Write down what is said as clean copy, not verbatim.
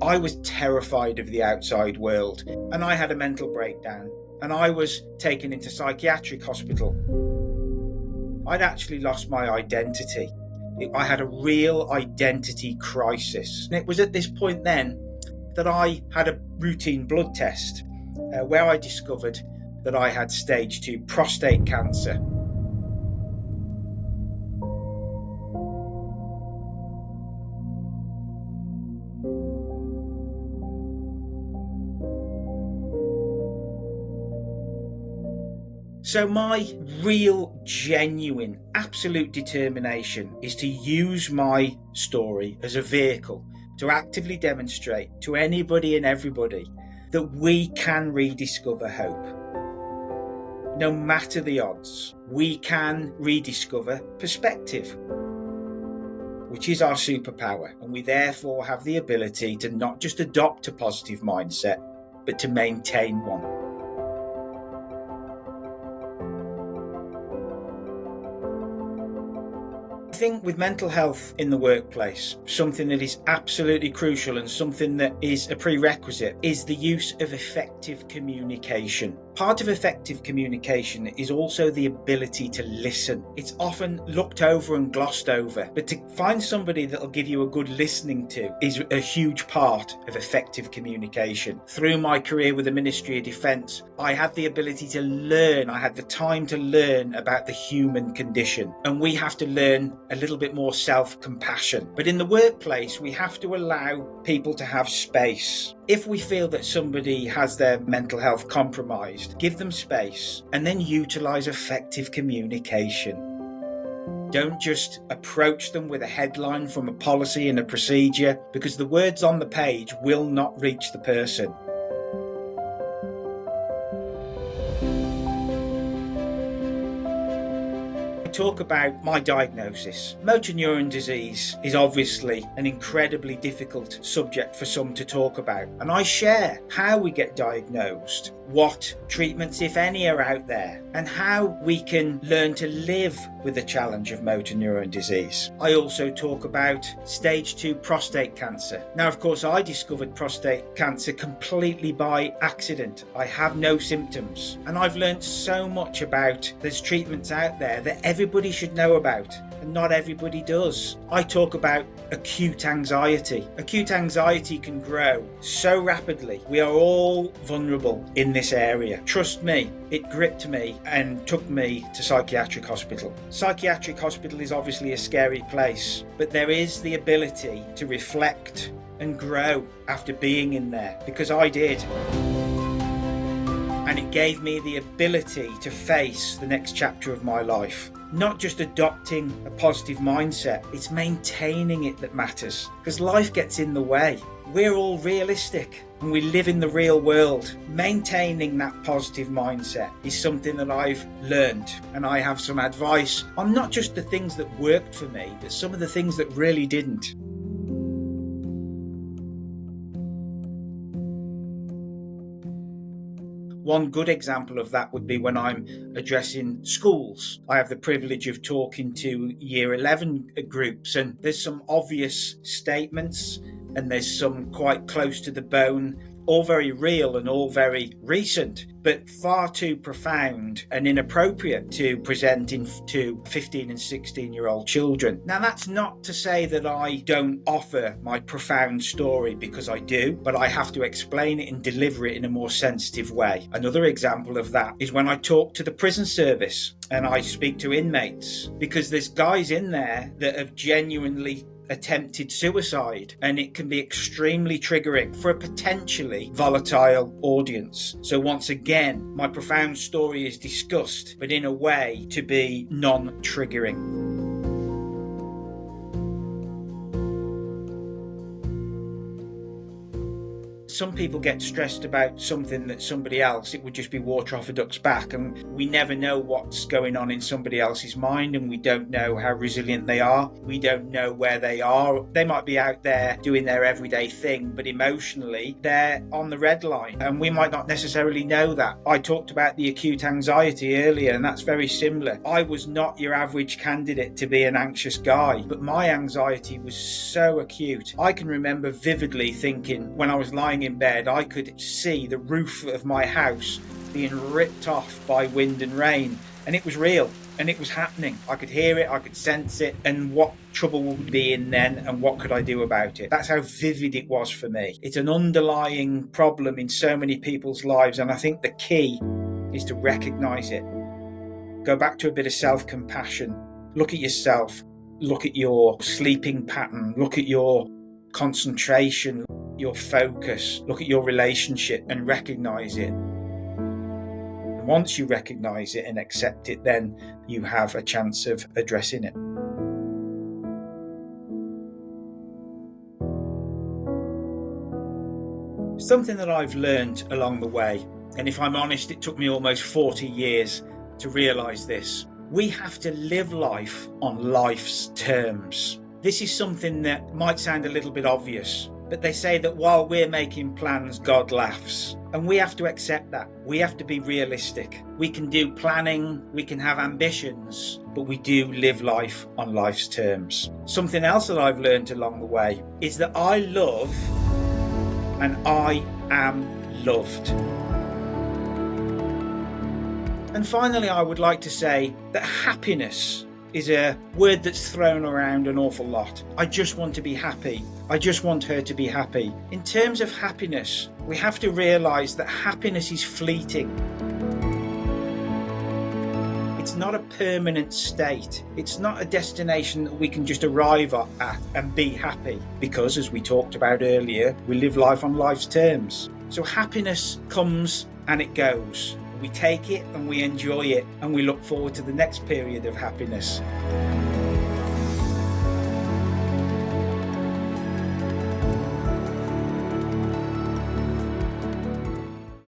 I was terrified of the outside world, and I had a mental breakdown, and I was taken into psychiatric hospital. I'd actually lost my identity. I had a real identity crisis. And it was at this point then that I had a routine blood test where I discovered that I had stage 2 prostate cancer. So my real, genuine, absolute determination is to use my story as a vehicle to actively demonstrate to anybody and everybody that we can rediscover hope. No matter the odds, we can rediscover perspective, which is our superpower, and we therefore have the ability to not just adopt a positive mindset, but to maintain one. I think with mental health in the workplace, something that is absolutely crucial and something that is a prerequisite is the use of effective communication. Part of effective communication is also the ability to listen. It's often looked over and glossed over, but to find somebody that'll give you a good listening to is a huge part of effective communication. Through my career with the Ministry of Defence, I had the ability to learn, I had the time to learn about the human condition, and we have to learn a little bit more self-compassion. But in the workplace, we have to allow people to have space. If we feel that somebody has their mental health compromised, give them space and then utilise effective communication. Don't just approach them with a headline from a policy and a procedure, because the words on the page will not reach the person. Talk about my diagnosis. Motor neuron disease is obviously an incredibly difficult subject for some to talk about, and I share how we get diagnosed, what treatments, if any, are out there, and how we can learn to live with the challenge of motor neuron disease. I also talk about stage 2 prostate cancer. Now, of course, I discovered prostate cancer completely by accident. I have no symptoms, and I've learned so much about there's treatments out there that everybody should know about, and not everybody does. I talk about acute anxiety. Acute anxiety can grow so rapidly. We are all vulnerable in this area. Trust me, it gripped me and took me to psychiatric hospital. Psychiatric hospital is obviously a scary place, but there is the ability to reflect and grow after being in there, because I did. And it gave me the ability to face the next chapter of my life. Not just adopting a positive mindset, it's maintaining it that matters, because life gets in the way. We're all realistic and we live in the real world. Maintaining that positive mindset is something that I've learned, and I have some advice on not just the things that worked for me, but some of the things that really didn't. One good example of that would be when I'm addressing schools. I have the privilege of talking to year 11 groups, and there's some obvious statements and there's some quite close to the bone, all very real and all very recent, but far too profound and inappropriate to present to 15 and 16-year-old children. Now, that's not to say that I don't offer my profound story, because I do, but I have to explain it and deliver it in a more sensitive way. Another example of that is when I talk to the prison service and I speak to inmates, because there's guys in there that have genuinely attempted suicide, and it can be extremely triggering for a potentially volatile audience. So once again, my profound story is discussed, but in a way to be non-triggering. Some people get stressed about something that somebody else, it would just be water off a duck's back, and we never know what's going on in somebody else's mind, and we don't know how resilient they are. We don't know where they are. They might be out there doing their everyday thing, but emotionally they're on the red line, and we might not necessarily know that. I talked about the acute anxiety earlier, and that's very similar. I was not your average candidate to be an anxious guy, but my anxiety was so acute. I can remember vividly thinking when I was lying in bed, I could see the roof of my house being ripped off by wind and rain, and it was real and it was happening. I could hear it, I could sense it, and what trouble would be in then and what could I do about it. That's how vivid it was for me. It's an underlying problem in so many people's lives, and I think the key is to recognize it. Go back to a bit of self-compassion. Look at yourself, look at your sleeping pattern, look at your concentration, your focus, look at your relationship and recognize it. Once you recognize it and accept it, then you have a chance of addressing it. Something that I've learned along the way, and if I'm honest, it took me almost 40 years to realize this. We have to live life on life's terms. This is something that might sound a little bit obvious, but they say that while we're making plans, God laughs. And we have to accept that. We have to be realistic. We can do planning, we can have ambitions, but we do live life on life's terms. Something else that I've learned along the way is that I love and I am loved. And finally, I would like to say that happiness is a word that's thrown around an awful lot. I just want to be happy. I just want her to be happy. In terms of happiness, we have to realise that happiness is fleeting. It's not a permanent state. It's not a destination that we can just arrive at and be happy. Because, as we talked about earlier, we live life on life's terms. So happiness comes and it goes. We take it and we enjoy it, and we look forward to the next period of happiness.